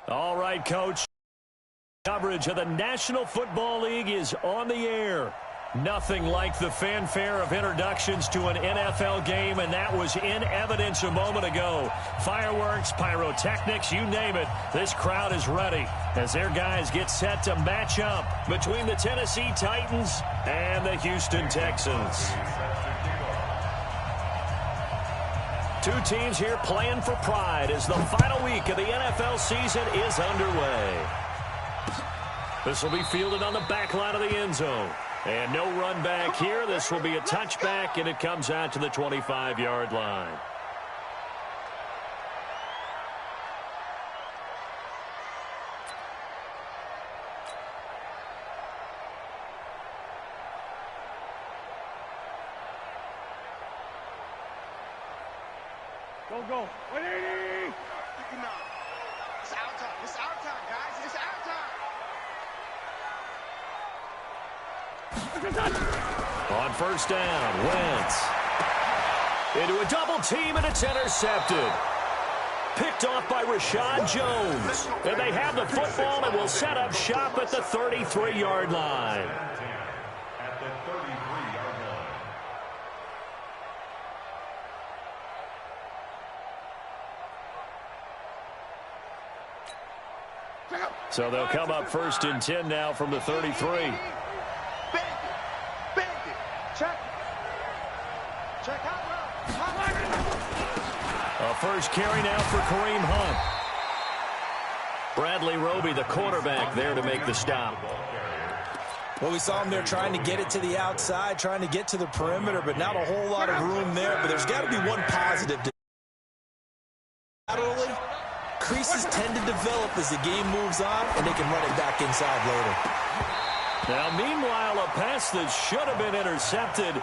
All right, Coach. Coverage of the National Football League is on the air. Nothing like the fanfare of introductions to an NFL game, and that was in evidence a moment ago. Fireworks, pyrotechnics, you name it. This crowd is ready as their guys get set to match up between the Tennessee Titans and the Houston Texans. Two teams here playing for pride as the final week of the NFL season is underway. This will be fielded on the back line of the end zone. And no run back here. This will be a touchback, and it comes out to the 25-yard line. Go. 180! It's our time. It's our time, guys. It's our time. On first down, Wentz. Into a double team, and it's intercepted. Picked off by Rashad Jones. And they have the football and will set up shop at the 33-yard line. At the 33-yard line. So they'll come up first and 10 now from the 33. Check out. A first carry now for Kareem Hunt. Bradley Roby, the quarterback, there to make the stop. Well, we saw him there trying to get it to the outside, trying to get to the perimeter, but not a whole lot of room there. But there's got to be one positive. Laterally, creases tend to develop as the game moves on, and they can run it back inside later. Now, meanwhile, a pass that should have been intercepted,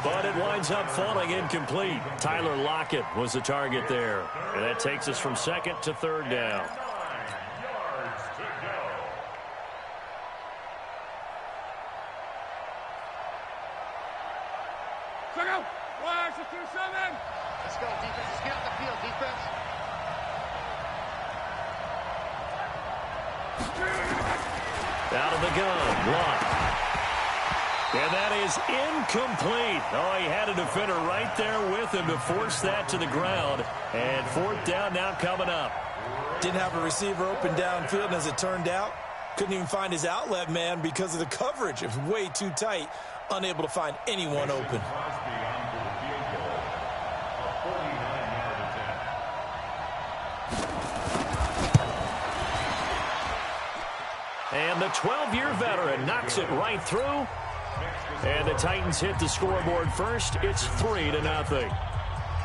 but it winds up falling incomplete. Tyler Lockett was the target there. And that takes us from second to third down. Check out. 1-2-7. Let's go, defense. Let's get off the field, defense. Out of the gun, Watt. And that is incomplete. Oh, he had a defender right there with him to force that to the ground. And fourth down now coming up. Didn't have a receiver open downfield, and as it turned out, couldn't even find his outlet man because of the coverage. It was way too tight, unable to find anyone open. And the 12-year veteran knocks it right through. And the Titans hit the scoreboard first. It's 3-0.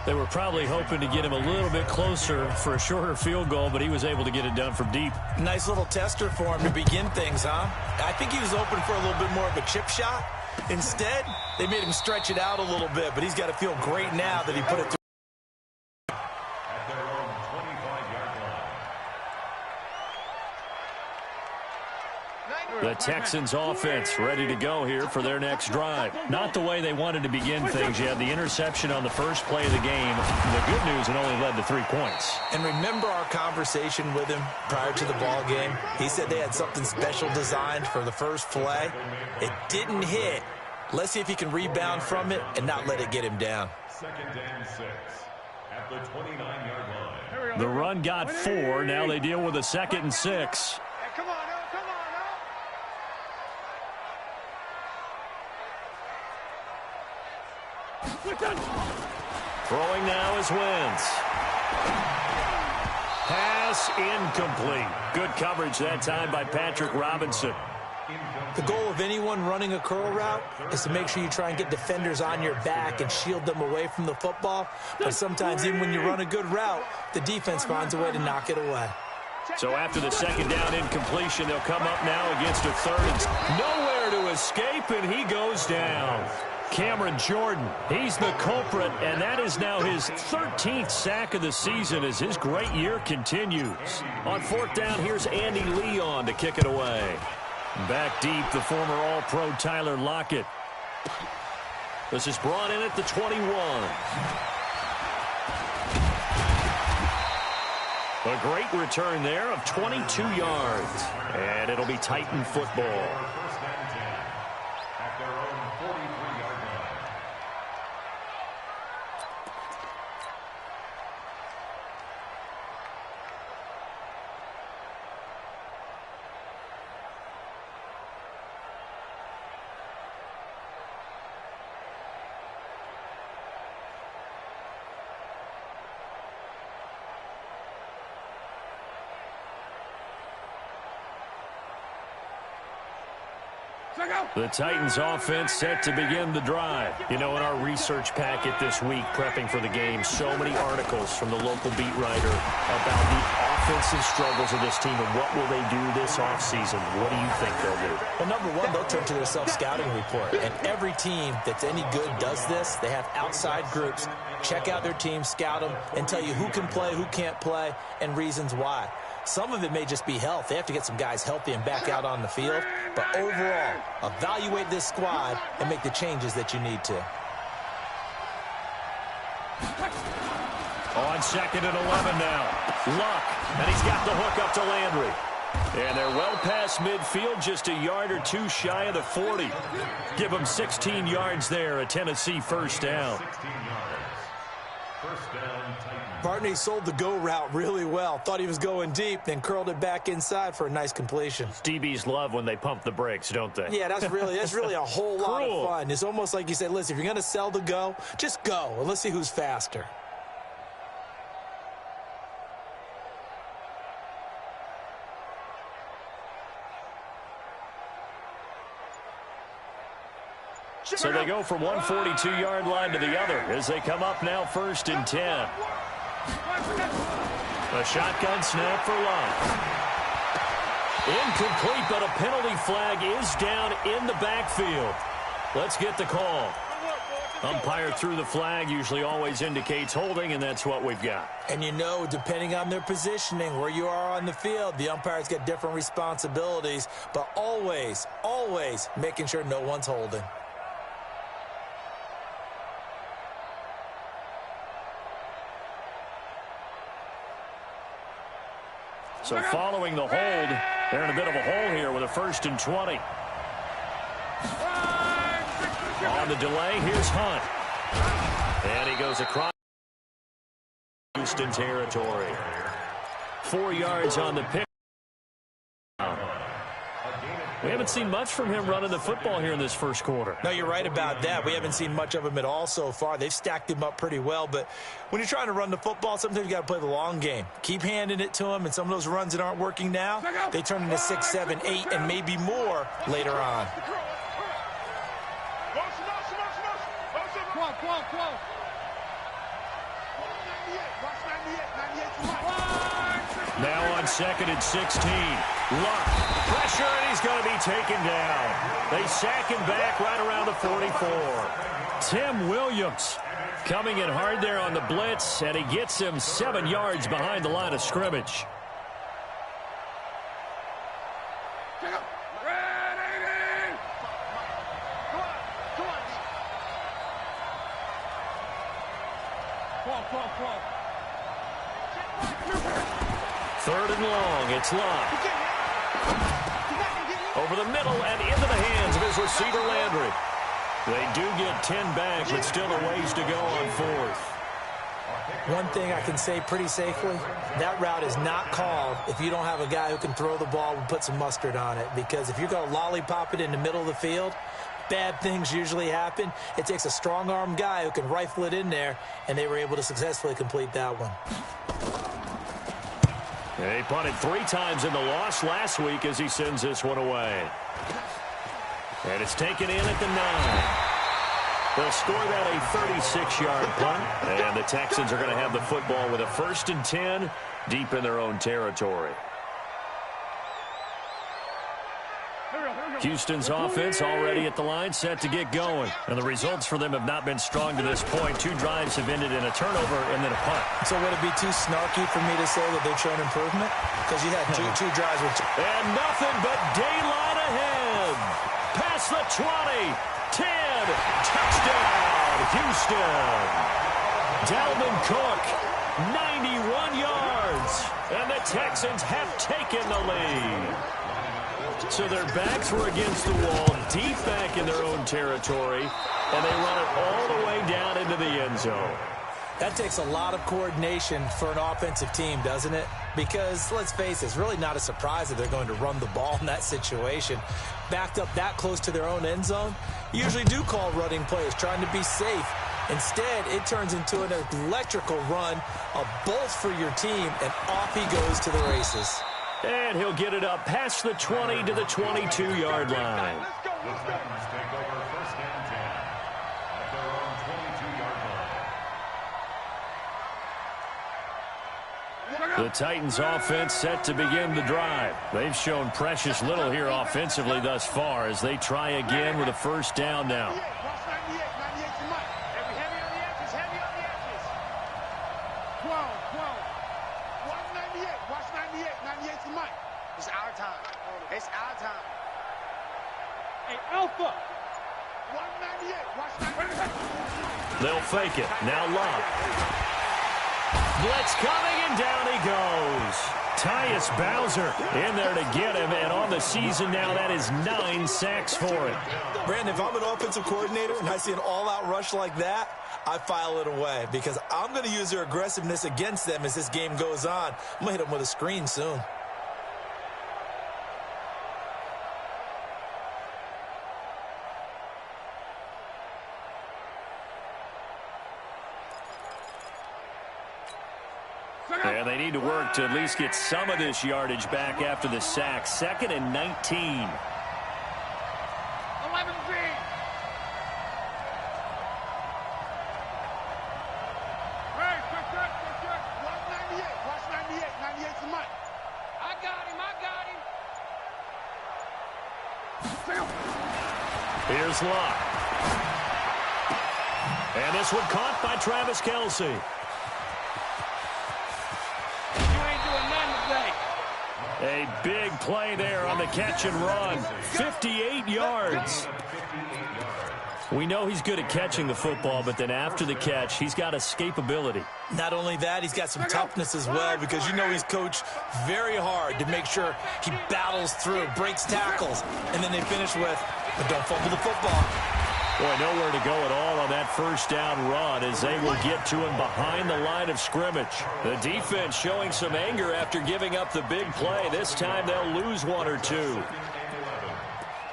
They were probably hoping to get him a little bit closer for a shorter field goal, but he was able to get it done from deep. Nice little tester for him to begin things, huh? I think he was open for a little bit more of a chip shot. Instead, they made him stretch it out a little bit, but he's got to feel great now that he put it through. The Texans offense ready to go here for their next drive. Not the way they wanted to begin things. You had the interception on the first play of the game. The good news, it only led to 3 points. And remember our conversation with him prior to the ball game? He said they had something special designed for the first play. It didn't hit. Let's see if he can rebound from it and not let it get him down. Second and 6 at the 29-yard line. The run got 4. Now they deal with a 2nd and 6. Hey, come on, come on, Throwing now is Wentz. Pass incomplete. Good coverage that time by Patrick Robinson. The goal of anyone running a curl route is to make sure you try and get defenders on your back and shield them away from the football. But sometimes even when you run a good route, the defense finds a way to knock it away. So after the second down incompletion, they'll come up now against a third and nowhere to escape, and he goes down. Cameron Jordan, he's the culprit, and that is now his 13th sack of the season as his great year continues. On fourth down, here's Andy Leon to kick it away. Back deep, the former All-Pro Tyler Lockett. This is brought in at the 21. A great return there of 22 yards. And it'll be Titan football. First down 10 at their own 43-yard line. The Titans offense set to begin the drive. You know, in our research packet this week, prepping for the game, so many articles from the local beat writer about the offensive struggles of this team and what will they do this offseason. What do you think they'll do? Well, number one, they'll turn to their self-scouting report. And every team that's any good does this. They have outside groups. Check out their team, scout them, and tell you who can play, who can't play, and reasons why. Some of it may just be health. They have to get some guys healthy and back out on the field. But overall, evaluate this squad and make the changes that you need to. On 2nd and 11 now. Luck, and he's got the hook up to Landry. And they're well past midfield, just a yard or two shy of the 40. Give them 16 yards there, a Tennessee first down. 16 yards. First down, Titans. Barney sold the go route really well. Thought he was going deep, then curled it back inside for a nice completion. DBs love when they pump the brakes, don't they? Yeah, that's really a whole lot of fun. It's almost like you say, listen, if you're going to sell the go, just go, and let's see who's faster. So they go from one 42-yard line to the other as they come up now 1st and 10. A shotgun snap for Luck. Incomplete, but a penalty flag is down in the backfield. Let's get the call. Umpire threw the flag, usually always indicates holding, and that's what we've got. And you know, depending on their positioning, where you are on the field, the umpires get different responsibilities, but always making sure no one's holding. So following the hold, they're in a bit of a hole here with a 1st and 20. On the delay, here's Hunt. And he goes across Houston territory. 4 yards on the pick. We haven't seen much from him running the football here in this first quarter. No, you're right about that. We haven't seen much of him at all so far. They've stacked him up pretty well, but when you're trying to run the football, sometimes you got to play the long game. Keep handing it to him, and some of those runs that aren't working now, they turn into 6, 7, 8, and maybe more later on. Now on 2nd and 16. Luck. Pressure, and he's going to be taken down. They sack him back right around the 44. Tim Williams coming in hard there on the blitz, and he gets him 7 yards behind the line of scrimmage. Third and long, it's Luck. Over the middle and into the hands of his receiver, Landry. They do get 10 back, but still a ways to go on 4th. One thing I can say pretty safely, that route is not called if you don't have a guy who can throw the ball and put some mustard on it. Because if you're going to lollipop it in the middle of the field, bad things usually happen. It takes a strong-armed guy who can rifle it in there, and they were able to successfully complete that one. He punted 3 times in the loss last week as he sends this one away. And it's taken in at the 9. They'll score that a 36-yard punt, and the Texans are going to have the football with a 1st and 10 deep in their own territory. Houston's offense already at the line, set to get going. And the results for them have not been strong to this point. 2 drives have ended in a turnover and then a punt. So would it be too snarky for me to say that they've shown improvement? Because you had two drives with and nothing but daylight ahead. Past the 20, 10, touchdown, Houston. Dalvin Cook 91 yards. And the Texans have taken the lead. So their backs were against the wall, deep back in their own territory, and they run it all the way down into the end zone. That takes a lot of coordination for an offensive team, doesn't it? Because, let's face it, it's really not a surprise that they're going to run the ball in that situation. Backed up that close to their own end zone, you usually do call running plays, trying to be safe. Instead, it turns into an electrical run, a bolt for your team, and off he goes to the races. And he'll get it up past the 20 to the 22-yard line. The Titans take over first and 10 at their own 22-yard line. The Titans offense set to begin the drive. They've shown precious little here offensively thus far as they try again with a first down now. It's our time. It's our time. Hey, Alpha. 198. Watch 98. They'll fake it. Now Love. Blitz coming, and down he goes. Tyus Bowser in there to get him, and on the season now, that is 9 sacks for him. Brandon, if I'm an offensive coordinator and I see an all-out rush like that, I file it away because I'm going to use their aggressiveness against them as this game goes on. I'm going to hit them with a screen soon. And they need to work to at least get some of this yardage back after the sack. 2nd and 19. 11 Z. Hey, quick. 198. Watch 98. 98's the mic. I got him. Here's Locke. And this one caught by Travis Kelce. A big play there on the catch and run. 58 yards. We know he's good at catching the football, but then after the catch, he's got escapability. Not only that, he's got some toughness as well because you know he's coached very hard to make sure he battles through, breaks tackles, and then they finish with, but don't fumble the football. Boy, nowhere to go at all on that first down run as they will get to him behind the line of scrimmage. The defense showing some anger after giving up the big play. This time they'll lose one or two. 11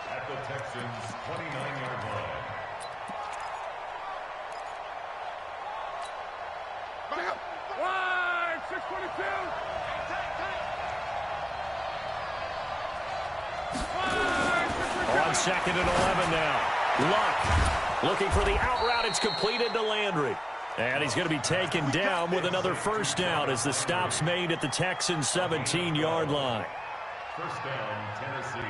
at the Texans' 29-yard line. Back up. Wide. 622. On 2nd and 11 now. Luck looking for the out route. It's completed to Landry. And he's going to be taken down with another first down as the stop's made at the Texans' 17-yard line. First down, Tennessee.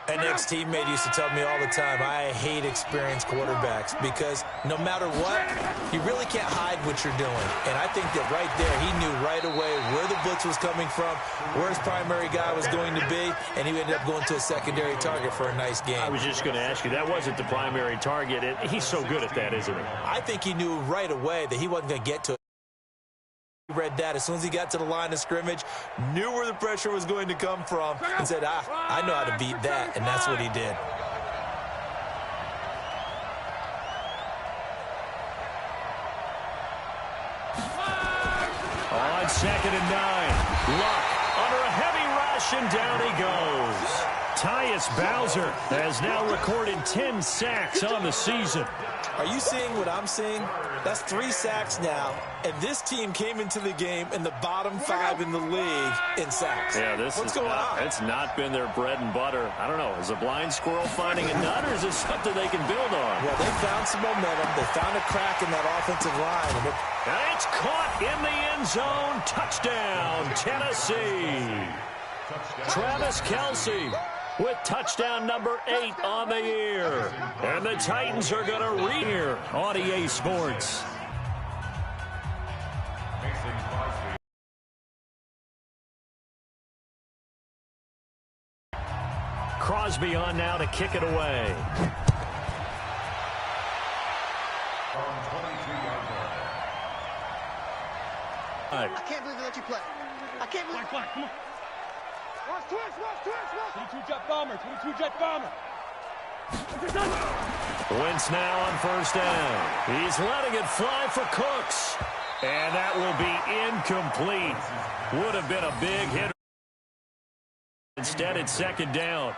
An ex-teammate used to tell me all the time, I hate experienced quarterbacks because no matter what, you really can't hide what you're doing. And I think that right there, he knew right away where the blitz was coming from, where his primary guy was going to be, and he ended up going to a secondary target for a nice game. I was just going to ask you, that wasn't the primary target. He's so good at that, isn't he? I think he knew right away that he wasn't going to get to it. He read that as soon as he got to the line of scrimmage, knew where the pressure was going to come from, and said, I know how to beat that, and that's what he did. On 2nd and 9, Luck under a heavy rush, and down he goes. Tyus Bowser has now recorded 10 sacks on the season. Are you seeing what I'm seeing? That's 3 sacks now, and this team came into the game in the bottom 5 in the league in sacks. Yeah, What's going on? It's not been their bread and butter. I don't know. Is a blind squirrel finding a nut, or is this something they can build on? Well, they found some momentum. They found a crack in that offensive line. And it's caught in the end zone. Touchdown, Tennessee. Travis Kelce with touchdown number 8 on the year. And the Titans are going to read here on EA Sports. Crosby on now to kick it away. I can't believe they let you play. I can't believe. Black, come on. Watch twist. 22 jet bomber. 22 jet bomber. Wentz now on first down. He's letting it fly for Cooks. And that will be incomplete. Would have been a big hit. Instead, it's second down.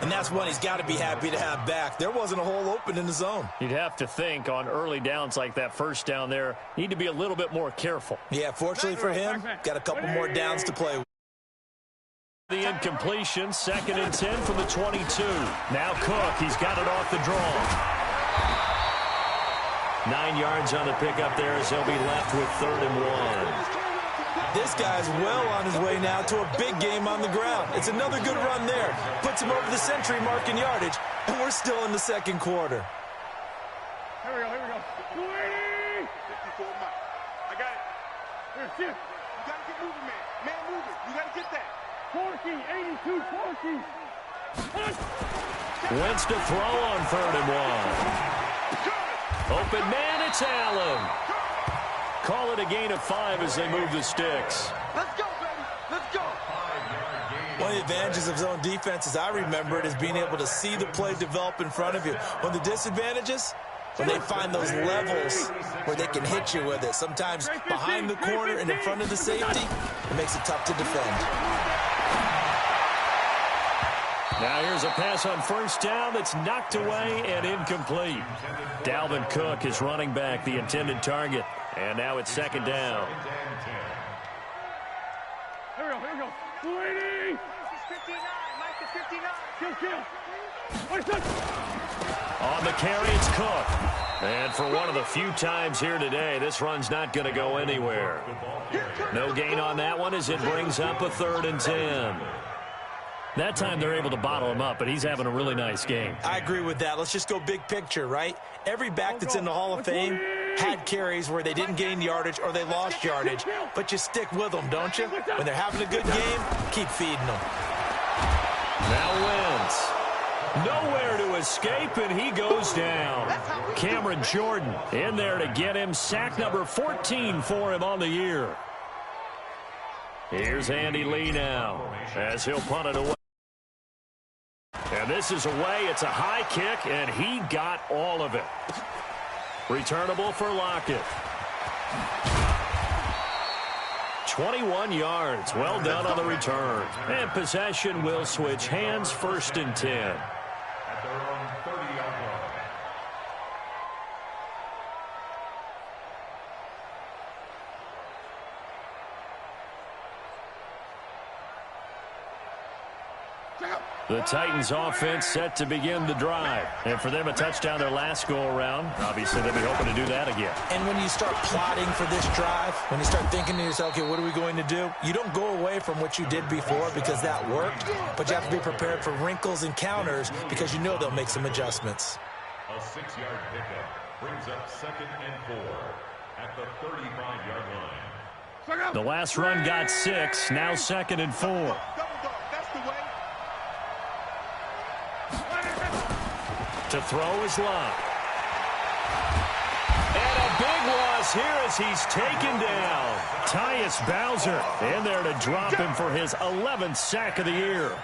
And that's one he's got to be happy to have back. There wasn't a hole open in the zone. You'd have to think on early downs like that first down there, need to be a little bit more careful. Yeah, fortunately for him, got a couple more downs to play with. The incompletion, 2nd and 10 from the 22. Now Cook, he's got it off the draw. 9 yards on the pickup there as he'll be left with 3rd and 1. This guy's well on his way now to a big game on the ground. It's another good run there. Puts him over the century mark in yardage, and we're still in the second quarter. Here we go. 280. 54 Mike. I got it. Here, shift. You got to get moving, man. Man moving. You got to get that. Corky, 82, Corky. Wentz to throw on 3rd and 1. Open man, it's Allen. Call it a gain of 5 as they move the sticks. Let's go, baby. Let's go. One of the advantages of zone defense, as I remember it, is being able to see the play develop in front of you. One of the disadvantages, when they find those levels where they can hit you with it. Sometimes behind the corner and in front of the safety, it makes it tough to defend. Now here's a pass on first down that's knocked away and incomplete. Dalvin Cook is running back, the intended target. And now it's 2nd down. Here we go. 280. Mike is 59. Kill. What's that? On the carry, it's Cook. And for one of the few times here today, this run's not going to go anywhere. No gain on that one as it brings up a 3rd and 10. That time they're able to bottle him up, but he's having a really nice game. I agree with that. Let's just go big picture, right? Every back that's in the Hall of Fame had carries where they didn't gain yardage or they lost yardage, but you stick with them, don't you? When they're having a good game, keep feeding them. Now Wentz. Nowhere to escape, and he goes down. Cameron Jordan in there to get him. Sack number 14 for him on the year. Here's Andy Lee now as he'll punt it away. And this is away. It's a high kick, and he got all of it. Returnable for Lockett. 21 yards. Well done on the return. And possession will switch hands, 1st and 10. At their own 30-yard line. The Titans offense set to begin the drive. And for them, a touchdown their last go-around. Obviously, they'll be hoping to do that again. And when you start plotting for this drive, when you start thinking to yourself, okay, what are we going to do? You don't go away from what you did before because that worked, but you have to be prepared for wrinkles and counters because you know they'll make some adjustments. A 6-yard pickup brings up 2nd and 4 at the 35-yard line. The last run got 6, now 2nd and 4. Double dog. That's the way. To throw is Locke. And a big loss here as he's taken down. Tyus Bowser in there to drop him for his 11th sack of the year.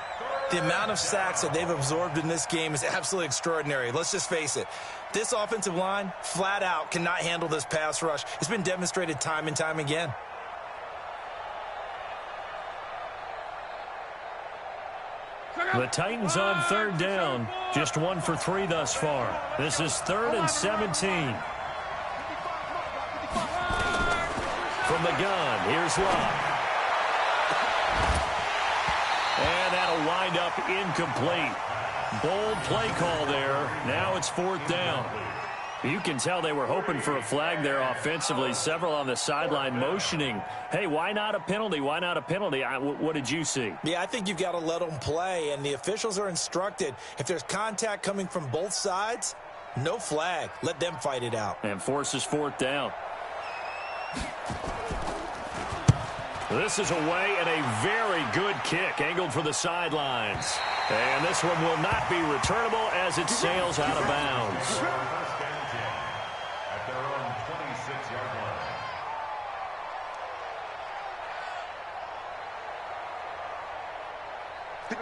The amount of sacks that they've absorbed in this game is absolutely extraordinary. Let's just face it. This offensive line, flat out, cannot handle this pass rush. It's been demonstrated time and time again. The Titans on 3rd down. Just 1 for 3 thus far. This is 3rd and 17. From the gun, here's Locke. And that'll wind up incomplete. Bold play call there. Now it's 4th down. You can tell they were hoping for a flag there offensively. Several on the sideline motioning, hey, why not a penalty? Why not a penalty? What did you see? Yeah, I think you've got to let them play, and the officials are instructed. If there's contact coming from both sides, no flag. Let them fight it out. And forces 4th down. This is away and a very good kick angled for the sidelines. And this one will not be returnable as it sails out of bounds. At their own 26-yard line.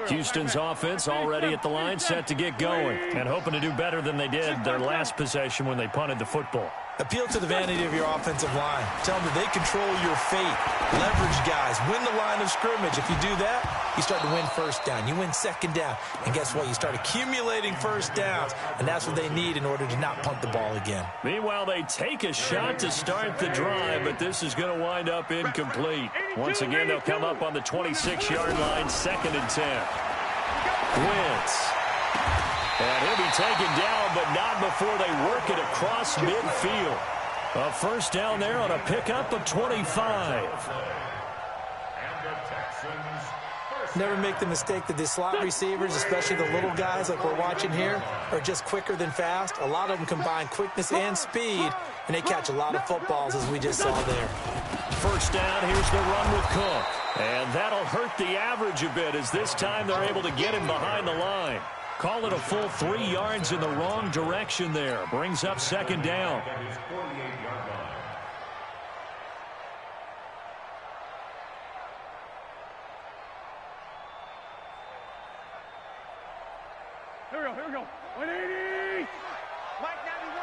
Houston's offense already at the line, set to get going, and hoping to do better than they did their last possession when they punted the football. Appeal to the vanity of your offensive line. Tell them that they control your fate. Leverage guys. Win the line of scrimmage. If you do that, you start to win first down. You win second down. And guess what? You start accumulating first downs. And that's what they need in order to not punt the ball again. Meanwhile, they take a shot to start the drive, but this is going to wind up incomplete. Once again, they'll come up on the 26-yard line, 2nd and 10. Wentz. And he'll be taken down, but not before they work it across midfield. A first down there on a pickup of 25. Never make the mistake that the slot receivers, especially the little guys like we're watching here, are just quicker than fast. A lot of them combine quickness and speed, and they catch a lot of footballs, as we just saw there. First down, here's the run with Cook. And that'll hurt the average a bit, as this time they're able to get him behind the line. Call it a full 3 yards in the wrong direction there. Brings up 2nd down. Here we go. 180. Mike 91.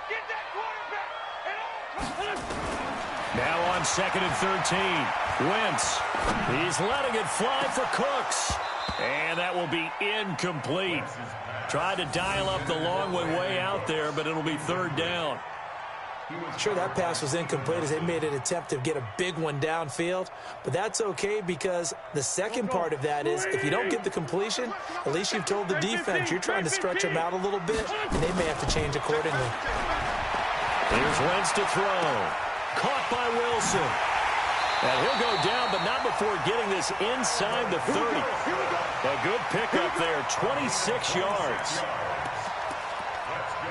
Get that quarterback. Now on 2nd and 13. Wentz. He's letting it fly for Cooks. And that will be incomplete. Tried to dial up the long one way out there, but it'll be 3rd down. Sure, that pass was incomplete as they made an attempt to get a big one downfield, but that's okay because the second part of that is if you don't get the completion, at least you've told the defense you're trying to stretch them out a little bit, and they may have to change accordingly. Here's Wentz to throw. Caught by Wilson. And he'll go down, but not before getting this inside the 30. A good pickup there, 26 yards.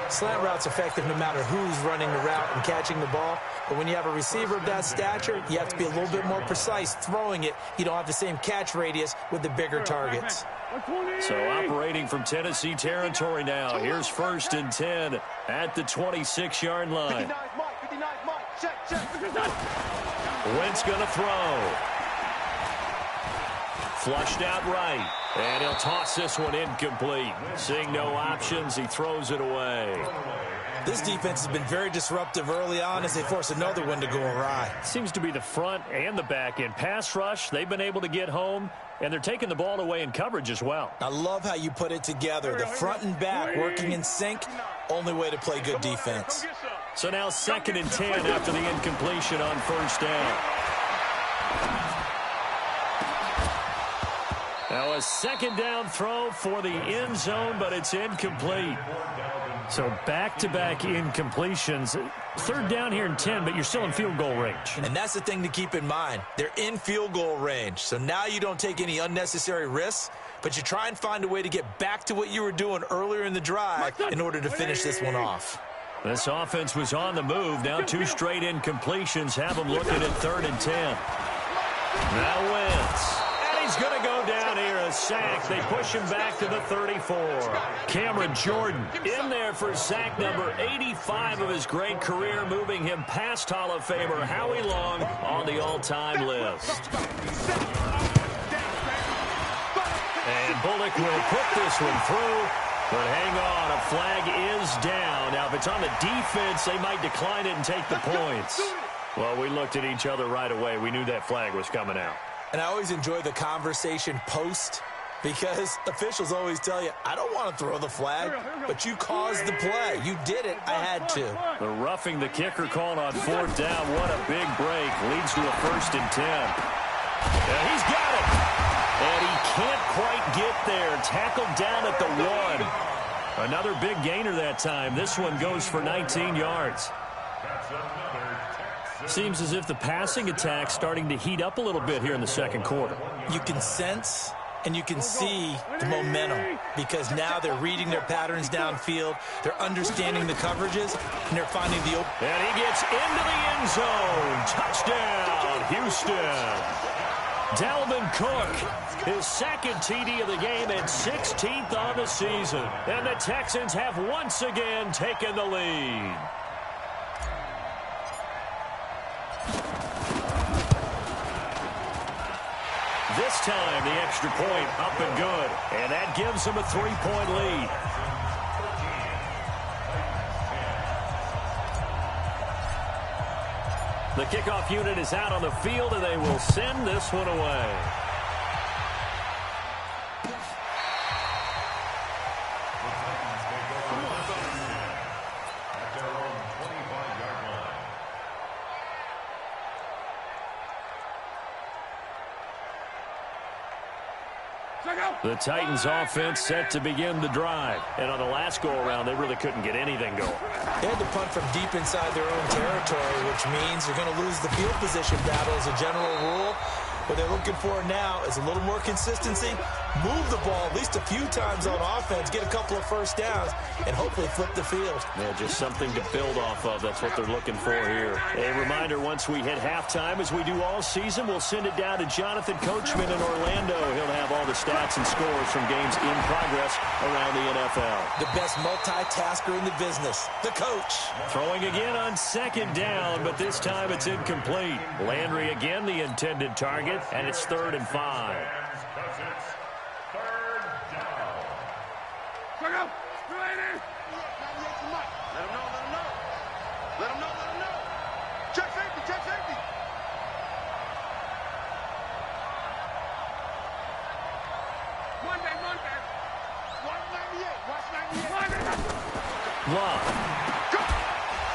Slant route's effective no matter who's running the route and catching the ball. But when you have a receiver of that stature, you have to be a little bit more precise throwing it. You don't have the same catch radius with the bigger targets. So operating from Tennessee territory now. Here's 1st and 10 at the 26-yard line. 59 Mike. Check. Wentz going to throw. Flushed out right. And he'll toss this one incomplete. Seeing no options, he throws it away. This defense has been very disruptive early on as they force another one to go awry. Seems to be the front and the back end. Pass rush, they've been able to get home, and they're taking the ball away in coverage as well. I love how you put it together. The front and back working in sync. Only way to play good defense. So now 2nd and 10 after the incompletion on 1st down. Now a 2nd down throw for the end zone, but it's incomplete. So back-to-back incompletions. 3rd down here and 10, but you're still in field goal range. And that's the thing to keep in mind. They're in field goal range. So now you don't take any unnecessary risks, but you try and find a way to get back to what you were doing earlier in the drive in order to finish this one off. This offense was on the move. Now 2 straight incompletions have them looking at 3rd and 10. Now Wentz. He's going to go down here, a sack. They push him back to the 34. Cameron Jordan in there for sack number 85 of his great career, moving him past Hall of Famer Howie Long on the all-time list. And Bullock will put this one through. But hang on, a flag is down. Now, if it's on the defense, they might decline it and take the points. Well, we looked at each other right away. We knew that flag was coming out. And I always enjoy the conversation post because officials always tell you, I don't want to throw the flag, but you caused the play. You did it. I had to. The roughing the kicker called on 4th down. What a big break. Leads to a 1st and 10. And he's got it. And he can't quite get there. Tackled down at the 1. Another big gainer that time. This one goes for 19 yards. Seems as if the passing attack's starting to heat up a little bit here in the 2nd quarter. You can sense and you can see the momentum because now they're reading their patterns downfield, they're understanding the coverages, and they're finding the open. And he gets into the end zone. Touchdown, Houston. Dalvin Cook, his 2nd TD of the game and 16th on the season. And the Texans have once again taken the lead. this time, the extra point up and good. And that gives them a 3-point lead. The kickoff unit is out on the field, and they will send this one away. The Titans offense set to begin the drive. And on the last go-around, they really couldn't get anything going. They had to punt from deep inside their own territory, which means they're going to lose the field position battle as a general rule. What they're looking for now is a little more consistency, move the ball at least a few times on offense, get a couple of first downs, and hopefully flip the field. Yeah, just something to build off of. That's what they're looking for here. A reminder, once we hit halftime, as we do all season, we'll send it down to Jonathan Coachman in Orlando. He'll have all the stats and scores from games in progress around the NFL. The best multitasker in the business, the coach. Throwing again on second down, but this time it's incomplete. Landry again the intended target, and it's 3rd and 5. Love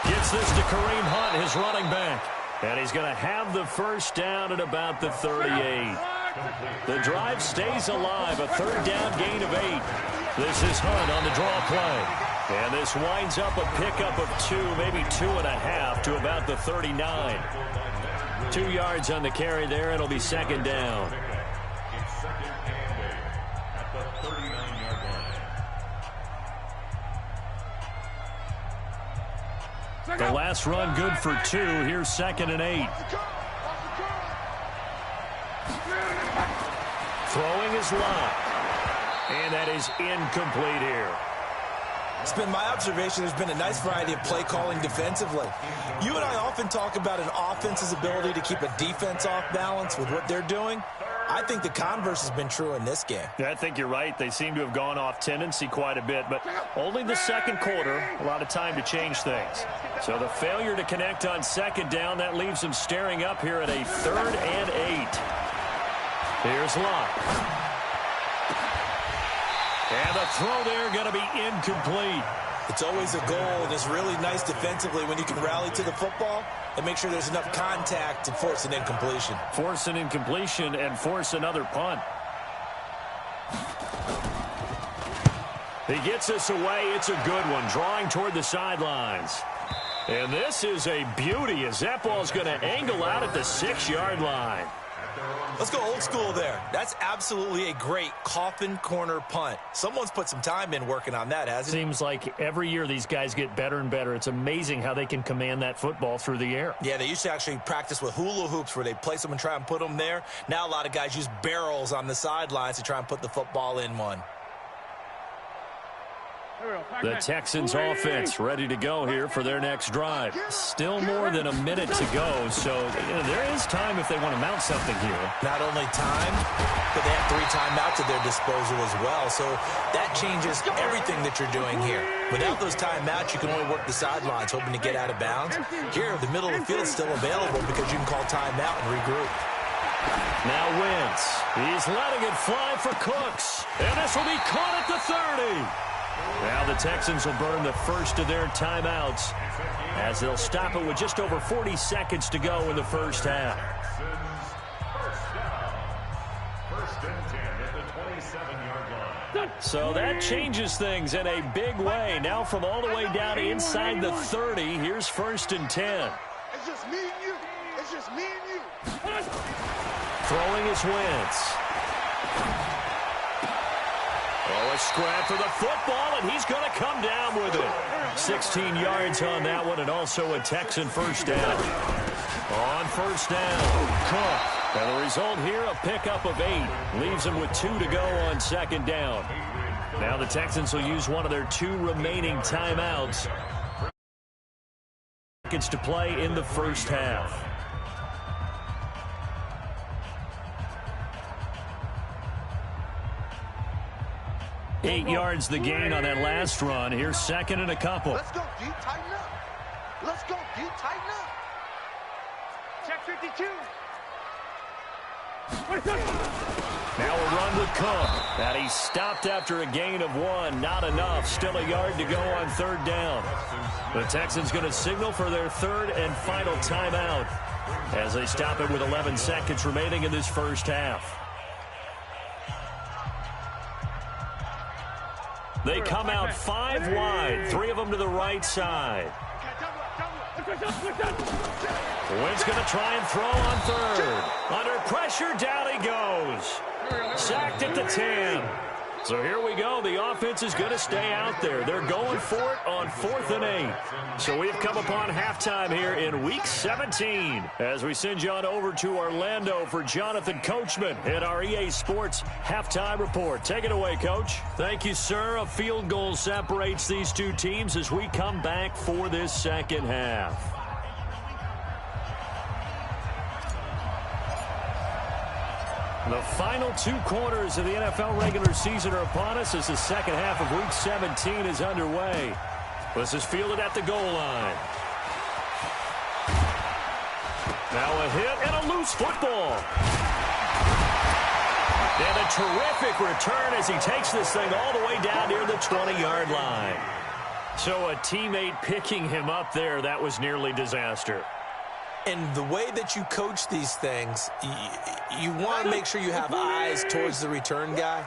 gets this to Kareem Hunt, his running back. And he's going to have the first down at about the 38. The drive stays alive, a 3rd down gain of 8. This is Hunt on the draw play. And this winds up a pickup of 2, maybe 2.5 to about the 39. 2 yards on the carry there, and it'll be 2nd down. It's 2nd and 8 at the 39-yard line. The last run good for 2. Here's 2nd and 8. Throwing is Love. And that is incomplete here. It's been my observation there's been a nice variety of play calling defensively. You and I often talk about an offense's ability to keep a defense off balance with what they're doing. I think the converse has been true in this game. Yeah, I think you're right. They seem to have gone off tendency quite a bit, but only the second quarter, a lot of time to change things. So the failure to connect on 2nd down, that leaves them staring up here at a 3rd and 8. Here's Love. And the throw there going to be incomplete. It's always a goal, and it's really nice defensively when you can rally to the football and make sure there's enough contact to force an incompletion. Force an incompletion and force another punt. He gets this away. It's a good one, drawing toward the sidelines. And this is a beauty as that ball's going to angle out at the 6-yard line. Let's go old school there. That's absolutely a great coffin corner punt. Someone's put some time in working on that, hasn't it? Seems like every year these guys get better and better. It's amazing how they can command that football through the air. Yeah, they used to actually practice with hula hoops where they place them and try and put them there. Now a lot of guys use barrels on the sidelines to try and put the football in one. The Texans offense ready to go here for their next drive. Still more than a minute to go, so there is time if they want to mount something here. Not only time, but they have 3 timeouts at their disposal as well, so that changes everything that you're doing here. Without those timeouts, you can only work the sidelines, hoping to get out of bounds. Here, the middle of the field is still available because you can call timeout and regroup. Now Wentz. He's letting it fly for Cooks, and this will be caught at the 30. Now the Texans will burn the first of their timeouts as they'll stop it with just over 40 seconds to go in the first half. First and 10 at the 27-yard line. So that changes things in a big way. Now from all the way down inside the 30, here's 1st and 10. It's just me and you. It's just me and you. Throwing is Wentz. Oh, a scrap for the football, and he's going to come down with it. 16 yards on that one, and also a Texan first down. On first down, Cook. And the result here, a pickup of 8. Leaves him with 2 to go on 2nd down. Now the Texans will use one of their 2 remaining timeouts. Seconds to play in the first half. 8 yards the gain on that last run. Here's second and a couple. Let's go, D. Tighten up. Let's go, D. Tighten up. Check 52. Now a run with Cook. And he stopped after a gain of 1. Not enough. Still a yard to go on third down. The Texans going to signal for their third and final timeout as they stop it with 11 seconds remaining in this first half. They come out 5 wide, 3 of them to the right side. Wynn's going to try and throw on third. Under pressure, down he goes. Sacked at the 10. So here we go. The offense is going to stay out there. They're going for it on 4th and 8. So we've come upon halftime here in Week 17 as we send you on over to Orlando for Jonathan Coachman in our EA Sports Halftime Report. Take it away, Coach. Thank you, sir. A field goal separates these two teams as we come back for this second half. The final 2 quarters of the NFL regular season are upon us as the second half of Week 17 is underway. This is fielded at the goal line. Now a hit and a loose football. And a terrific return as he takes this thing all the way down near the 20-yard line. So a teammate picking him up there, that was nearly disaster. And the way that you coach these things, you want to make sure you have eyes towards the return guy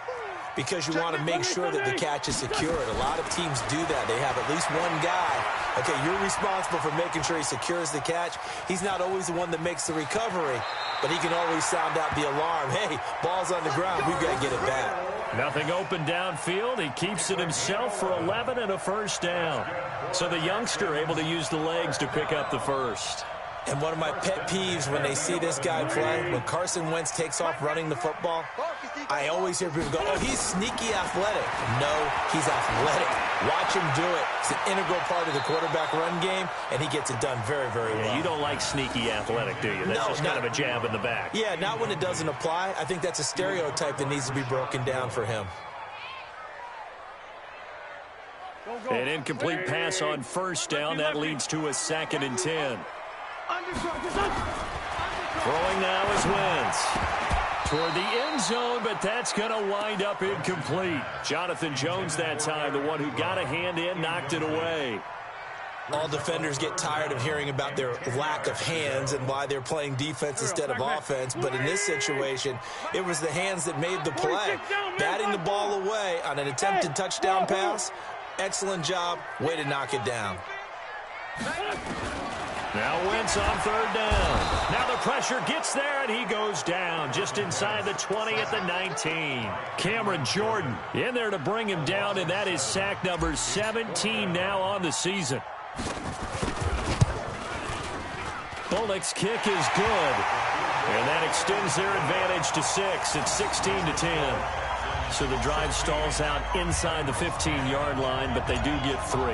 because you want to make sure that the catch is secured. A lot of teams do that. They have at least one guy. Okay, you're responsible for making sure he secures the catch. He's not always the one that makes the recovery, but he can always sound out the alarm. Hey, ball's on the ground. We've got to get it back. Nothing open downfield. He keeps it himself for 11 and a first down. So the youngster able to use the legs to pick up the first. And one of my pet peeves when they see this guy play, when Carson Wentz takes off running the football, I always hear people go, oh, he's sneaky athletic. No, he's athletic. Watch him do it. It's an integral part of the quarterback run game, and he gets it done very, very well. You don't like sneaky athletic, do you? That's just kind of a jab in the back. Yeah, not when it doesn't apply. I think that's a stereotype that needs to be broken down for him. An incomplete pass on first down. That leads to a 2nd and 10. Throwing now is Wentz. Toward the end zone, but that's going to wind up incomplete. Jonathan Jones that time, the one who got a hand in, knocked it away. All defenders get tired of hearing about their lack of hands and why they're playing defense instead of offense. But in this situation, it was the hands that made the play. Batting the ball away on an attempted touchdown pass. Excellent job. Way to knock it down. Now Wentz on third down. Now the pressure gets there, and he goes down just inside the 20 at the 19. Cameron Jordan in there to bring him down, and that is sack number 17 now on the season. Bullock's kick is good, and that extends their advantage to 6. It's 16 to 10. So the drive stalls out inside the 15-yard line, but they do get 3.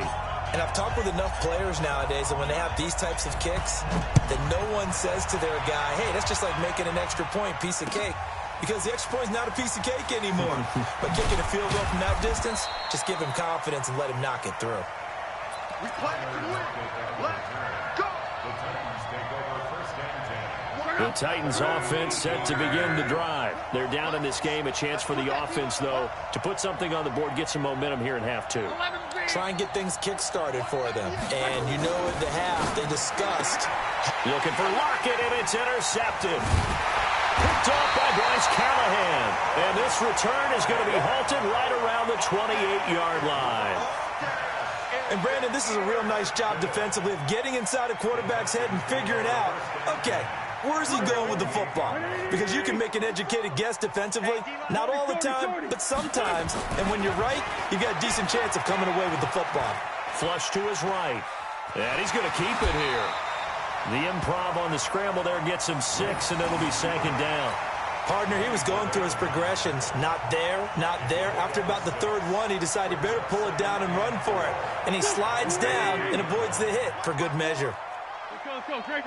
And I've talked with enough players nowadays that when they have these types of kicks, that no one says to their guy, hey, that's just like making an extra point, piece of cake. Because the extra point is not a piece of cake anymore. But kicking a field goal from that distance, just give him confidence and let him knock it through. We play it to win. Let's go. The Titans offense set to begin the drive. They're down in this game. A chance for the offense, though, to put something on the board, get some momentum here in half 2. Try and get things kick-started for them. And you know at the half, they discussed. Looking for Lockett, and it's intercepted. Picked off by Bryce Callahan. And this return is going to be halted right around the 28-yard line. And, Brandon, this is a real nice job defensively of getting inside a quarterback's head and figuring out, okay, where's he going with the football? Because you can make an educated guess defensively. Not all the time, but sometimes. And when you're right, you've got a decent chance of coming away with the football. Flush to his right. And he's going to keep it here. The improv on the scramble there gets him 6, and it'll be 2nd down. Partner, he was going through his progressions. Not there, not there. After about the 3rd one, he decided he better pull it down and run for it. And he slides down and avoids the hit for good measure. Let's go. Great.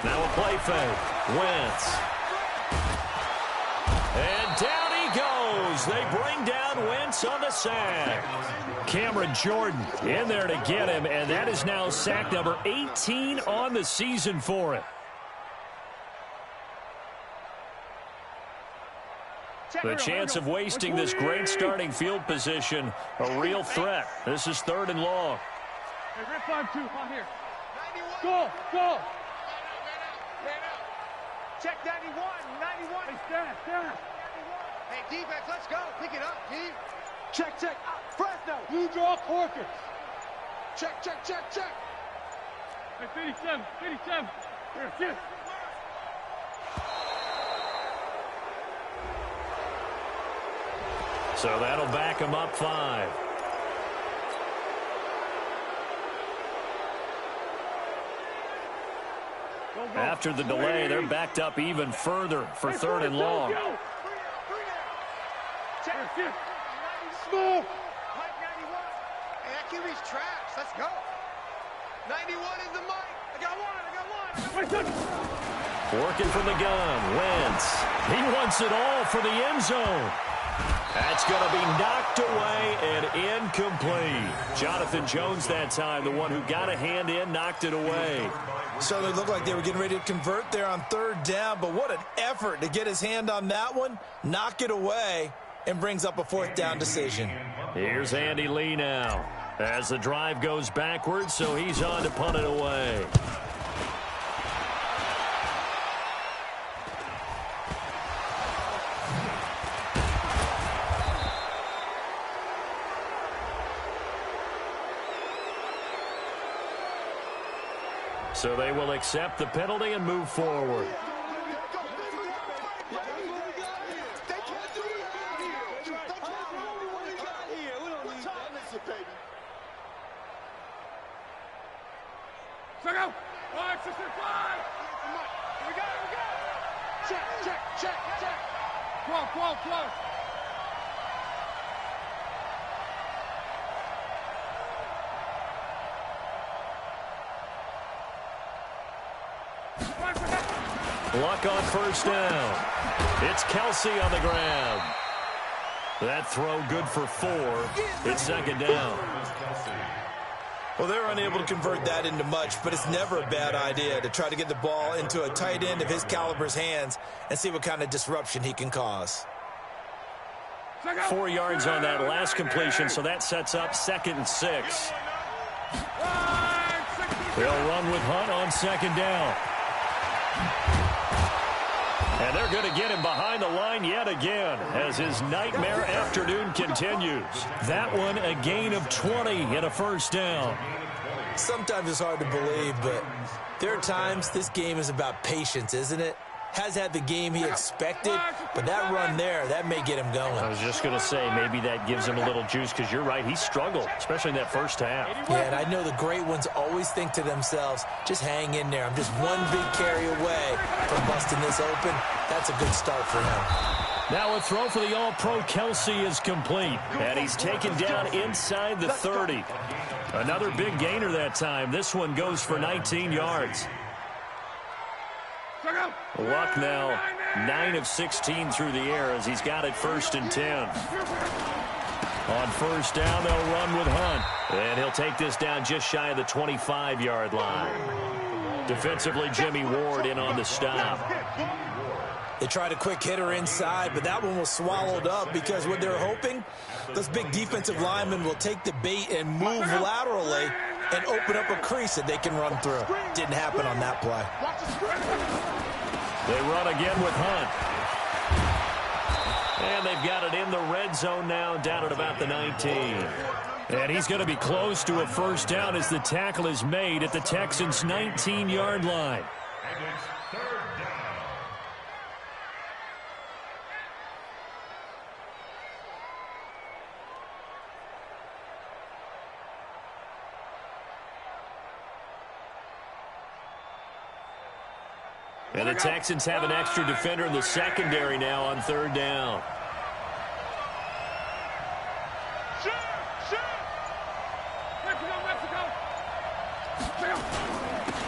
Now a play fake. Wentz. And down he goes. goes. They bring down Wentz on the sack. Cameron Jordan in there to get him, and that is now sack number 18 on the season for him. The chance of wasting this great starting field position, a real threat. This is 3rd and long. Hey, rip 5-2, on here. Go, go. Check 91, 91. Hey, stand. Hey, defense, let's go. Pick it up, D. Check. Fresno. You draw Corker. Check. Hey, 57. Here, shift. So that'll back him up 5. After the delay, they're backed up even further for 3rd and long. Check. Smooth. Mike 91. Hey, that QB's trash. Let's go. 91 is the mic. I got one. Working from the gun, Wentz. He wants it all for the end zone. That's going to be knocked away and incomplete. Jonathan Jones that time, the one who got a hand in, knocked it away. Certainly looked like they were getting ready to convert there on 3rd down, but what an effort to get his hand on that one, knock it away, and brings up a 4th down decision. Here's Andy Lee now as the drive goes backwards, so he's on to punt it away. So they will accept the penalty and move forward. Check out. 5, 6, 5. We got it. Check. 12. Luck on 1st down. It's Kelsey on the ground. That throw good for 4. It's 2nd down. Well, they're unable to convert that into much, but it's never a bad idea to try to get the ball into a tight end of his caliber's hands and see what kind of disruption he can cause. 4 yards on that last completion, so that sets up 2nd and 6. They'll run with Hunt on 2nd down. And they're going to get him behind the line yet again as his nightmare afternoon continues. That one a gain of 20 and a 1st down. Sometimes it's hard to believe, but there are times this game is about patience, isn't it? Has had the game he expected, but that run there, that may get him going. I was just going to say, maybe that gives him a little juice because you're right, he struggled, especially in that 1st half. Yeah, and I know the great ones always think to themselves, just hang in there. I'm just one big carry away from busting this open. That's a good start for him. Now a throw for the All-Pro Kelsey is complete, and he's taken down inside the 30. Another big gainer that time. This one goes for 19 yards. Luck now 9 of 16 through the air as he's got it 1st and 10. On 1st down, they'll run with Hunt. And he'll take this down just shy of the 25-yard line. Defensively, Jimmy Ward in on the stop. They tried a quick hitter inside, but that one was swallowed up because what they're hoping, those big defensive linemen will take the bait and move laterally and open up a crease that they can run through. Didn't happen on that play. They run again with Hunt. And they've got it in the red zone now, down at about the 19. And he's going to be close to a 1st down as the tackle is made at the Texans' 19-yard line. And it's 3rd down. And the Texans have an extra defender in the secondary now on 3rd down.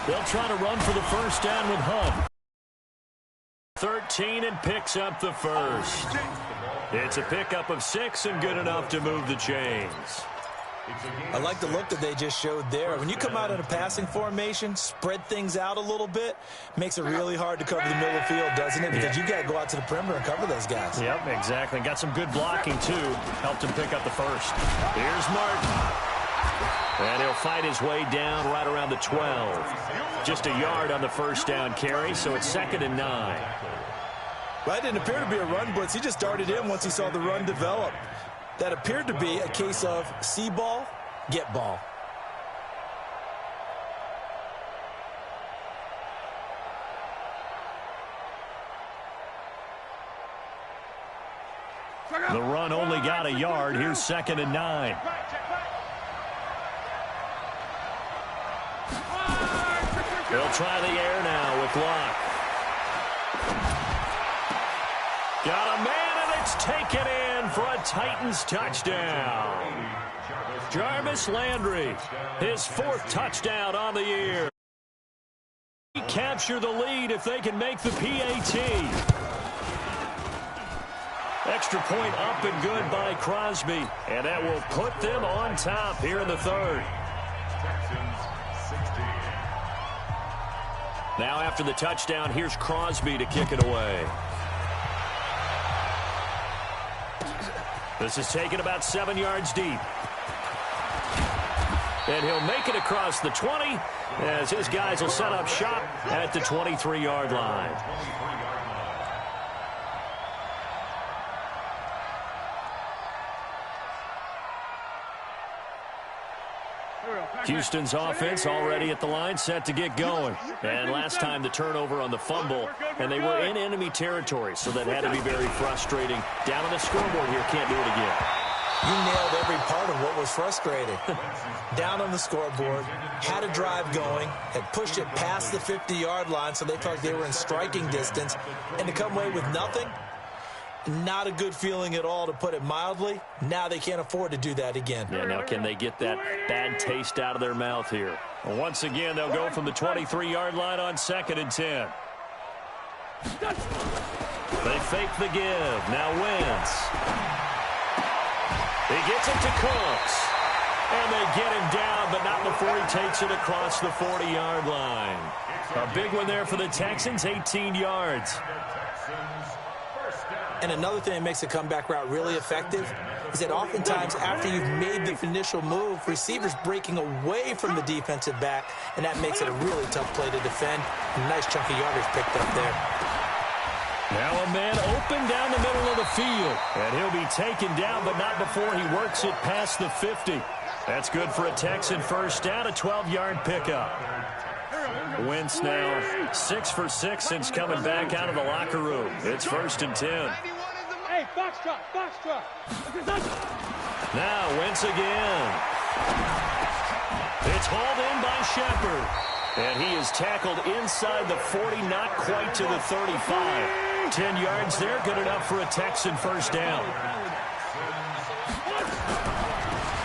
They'll try to run for the 1st down with Hunt. 13 and picks up the 1st. It's a pickup of 6 and good enough to move the chains. I like the look that they just showed there. When you come out in a passing formation, spread things out a little bit, makes it really hard to cover the middle of the field, doesn't it? Because you got to go out to the perimeter and cover those guys. Yep, exactly. Got some good blocking, too. Helped him pick up the first. Here's Martin. And he'll fight his way down right around the 12. Just a yard on the first down carry, so it's 2nd and 9. Well, that didn't appear to be a run blitz. He just darted in once he saw the run develop. That appeared to be a case of see ball, get ball. The run only got a yard. Here's 2nd and 9. They'll try the air now with Locke. Got a man, and it's taken in for a Titans touchdown. Jarvis Landry, his 4th touchdown on the year. Capture the lead if they can make the PAT. Extra point up and good by Crosby, and that will put them on top here in the 3rd. Now after the touchdown, here's Crosby to kick it away. This is taken about 7 yards deep. And he'll make it across the 20 as his guys will set up shop at the 23-yard line. Houston's offense already at the line, set to get going. And last time the turnover on the fumble, and they were in enemy territory, so that had to be very frustrating. Down on the scoreboard here, can't do it again. You nailed every part of what was frustrating. Down on the scoreboard, had a drive going, had pushed it past the 50-yard line, so they felt like they were in striking distance, and to come away with nothing, not a good feeling at all, to put it mildly. Now they can't afford to do that again. Yeah, now can they get that bad taste out of their mouth here? Well, once again, they'll go from the 23-yard line on 2nd and 10. They fake the give. Now Wentz. He gets it to Cooks. And they get him down, but not before he takes it across the 40-yard line. A big one there for the Texans, 18 yards. And another thing that makes a comeback route really effective is that oftentimes after you've made the initial move, receivers breaking away from the defensive back, and that makes it a really tough play to defend. A nice chunk of yardage picked up there. Now a man open down the middle of the field, and he'll be taken down, but not before he works it past the 50. That's good for a Texan first down, a 12-yard pickup. Wentz now 6 for 6 since coming back out of the locker room. It's 1st and 10. Hey, foxtrot, foxtrot. Now Wentz again. It's hauled in by Shepard. And he is tackled inside the 40, not quite to the 35. 10 yards there, good enough for a Texan first down.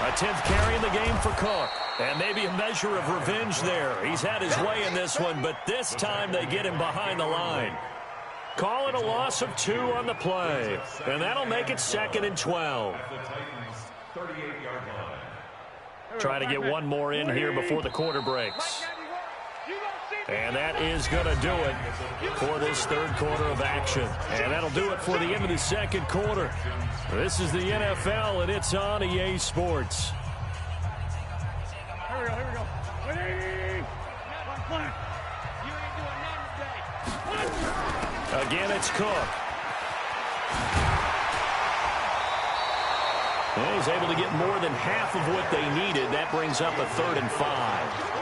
A 10th carry in the game for Cook. And maybe a measure of revenge there. He's had his way in this one, but this time they get him behind the line. Call it a loss of 2 on the play. And that'll make it 2nd and 12. Try to get one more in here before the quarter breaks. And that is going to do it for this 3rd quarter of action. And that'll do it for the end of the 2nd quarter. This is the NFL, and it's on EA Sports. Here we go, here we go. 180. One flat. You ain't doing nothing today. Again, it's Cook. And he's able to get more than half of what they needed. That brings up a 3rd and 5.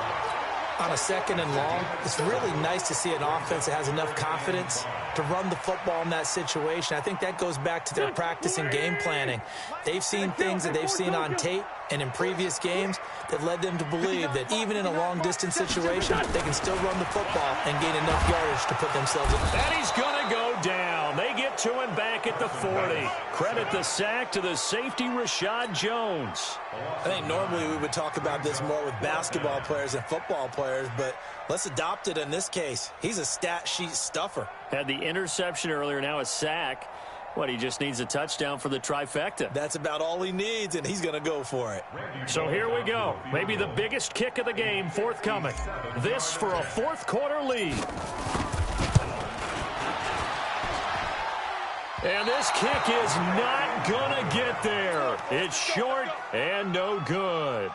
On a 2nd and long, it's really nice to see an offense that has enough confidence to run the football in that situation. I think that goes back to their practice and game planning. They've seen things that they've seen on tape and in previous games that led them to believe that even in a long-distance situation, they can still run the football and gain enough yardage to put themselves in. And he's going to go down. They get to him back at the 40. Credit the sack to the safety, Rashad Jones. I think normally we would talk about this more with basketball players and football players, but let's adopt it in this case. He's a stat sheet stuffer. Had the interception earlier, now a sack. What, he just needs a touchdown for the trifecta. That's about all he needs, and he's going to go for it. So here we go. Maybe the biggest kick of the game forthcoming. This for a fourth-quarter lead. And this kick is not going to get there. It's short and no good.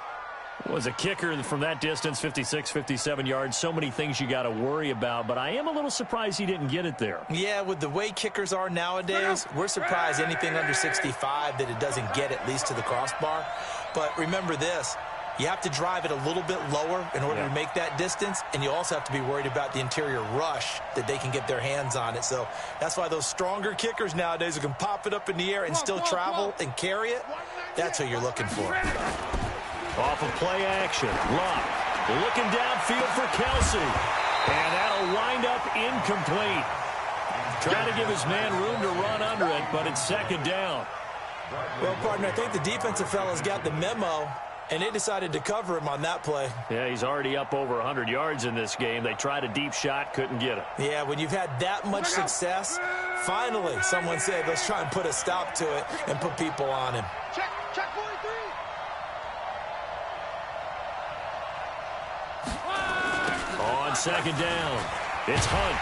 Was a kicker from that distance, 56, 57 yards. So many things you got to worry about, but I am a little surprised he didn't get it there. Yeah, with the way kickers are nowadays, we're surprised anything under 65 that it doesn't get at least to the crossbar. But remember this. You have to drive it a little bit lower in order to make that distance, and you also have to be worried about the interior rush that they can get their hands on it. So that's why those stronger kickers nowadays who can pop it up in the air and still travel and carry it, that's what you're looking for. Off of play action, Luck looking downfield for Kelsey, and that'll wind up incomplete. Trying to give his man room to run under it, but it's second down. Well, partner, I think the defensive fellas got the memo, and they decided to cover him on that play. Yeah, he's already up over 100 yards in this game. They tried a deep shot, couldn't get it. Yeah, when you've had that much success, finally someone said, let's try and put a stop to it and put people on him. Check 43. On second down, it's Hunt.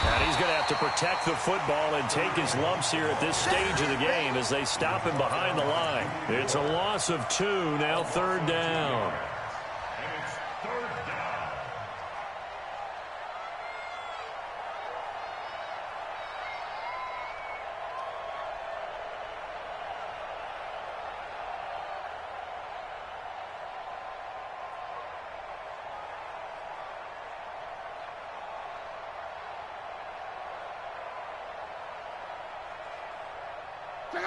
And he's going to have to protect the football and take his lumps here at this stage of the game as they stop him behind the line. It's a loss of 2, now third down. And it's third down.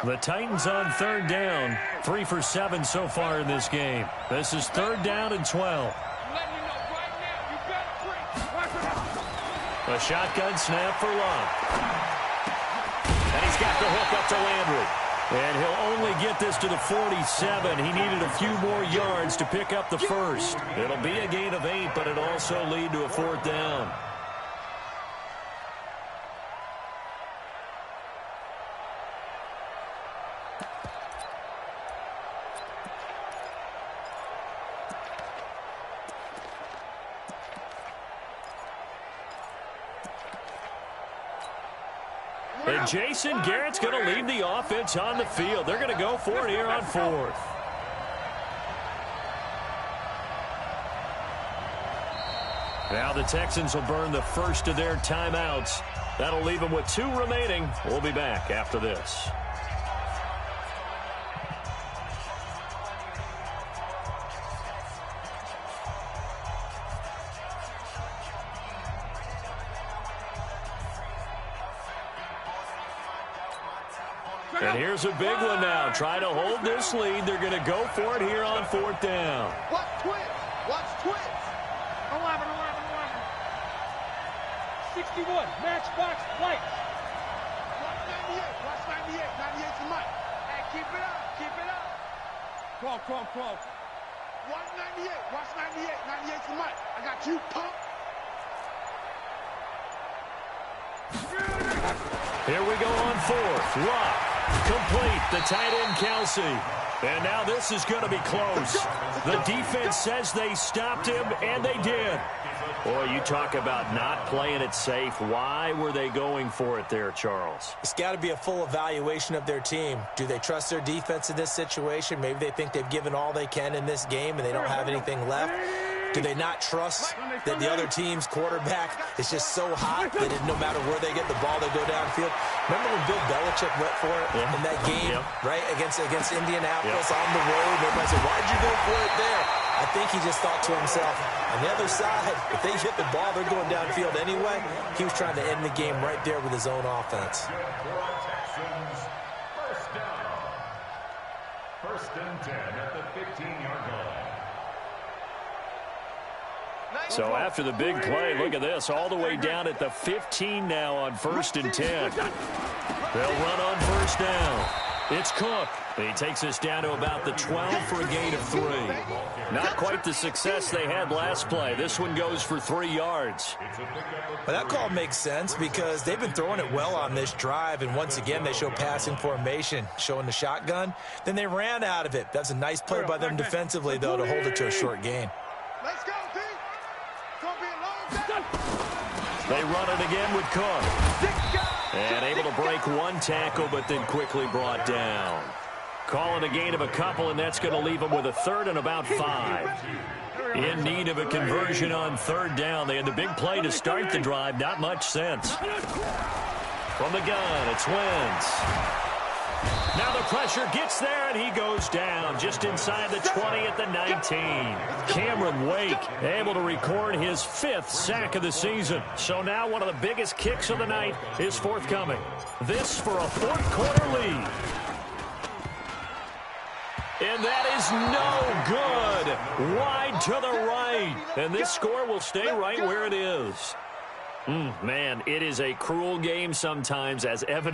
The Titans on third down, 3 for 7 so far in this game. This is third down and 12. I'm letting you know right now, you better break. A shotgun snap for Love. And he's got the hook up to Landry. And he'll only get this to the 47. He needed a few more yards to pick up the first. It'll be a gain of 8, but it'll also lead to a fourth down. And Jason Garrett's going to leave the offense on the field. They're going to go for it here on fourth. Now the Texans will burn the first of their timeouts. That'll leave them with 2 remaining. We'll be back after this. And here's a big one now. Try to hold this lead. They're going to go for it here on fourth down. Watch twins. Watch twins. 11. 61, matchbox lights. Watch 98. Watch 98. 98's the mic. Hey, keep it up. Keep it up. Crawl. Watch 98. Watch 98. 98's the mic. I got you, punk. Here we go on fourth. Luck. Complete. The tight end, Kelsey. And now this is going to be close. The defense says they stopped him, and they did. Boy, you talk about not playing it safe. Why were they going for it there, Charles? It's got to be a full evaluation of their team. Do they trust their defense in this situation? Maybe they think they've given all they can in this game and they don't have anything left. Do they not trust that the other team's quarterback is just so hot that no matter where they get the ball, they go downfield? Remember when Bill Belichick went for it in that game, right, against Indianapolis on the road? Everybody said, why'd you go for it there? I think he just thought to himself, on the other side, if they hit the ball, they're going downfield anyway. He was trying to end the game right there with his own offense. First down. First and 10 at the 15-yard line. So after the big play, look at this, all the way down at the 15 now on first and 10. They'll run on first down. It's Cook. He takes us down to about the 12 for a gain of 3. Not quite the success they had last play. This one goes for 3 yards. Well, that call makes sense because they've been throwing it well on this drive, and once again they show passing formation, showing the shotgun. Then they ran out of it. That's a nice play by them defensively, though, to hold it to a short gain. Let's go, Pete. It's going to be a long day. They run it again with Cook. And able to break one tackle, but then quickly brought down. Calling a gain of a couple, and that's going to leave them with a third and about 5. In need of a conversion on third down. They had the big play to start the drive. Not much sense. From the gun, it's Wentz. Now the pressure gets there, and he goes down just inside the 20 at the 19. Cameron Wake able to record his 5th sack of the season. So now one of the biggest kicks of the night is forthcoming. This for a fourth-quarter lead. And that is no good. Wide to the right. And this score will stay right where it is. Man, it is a cruel game sometimes, as evident.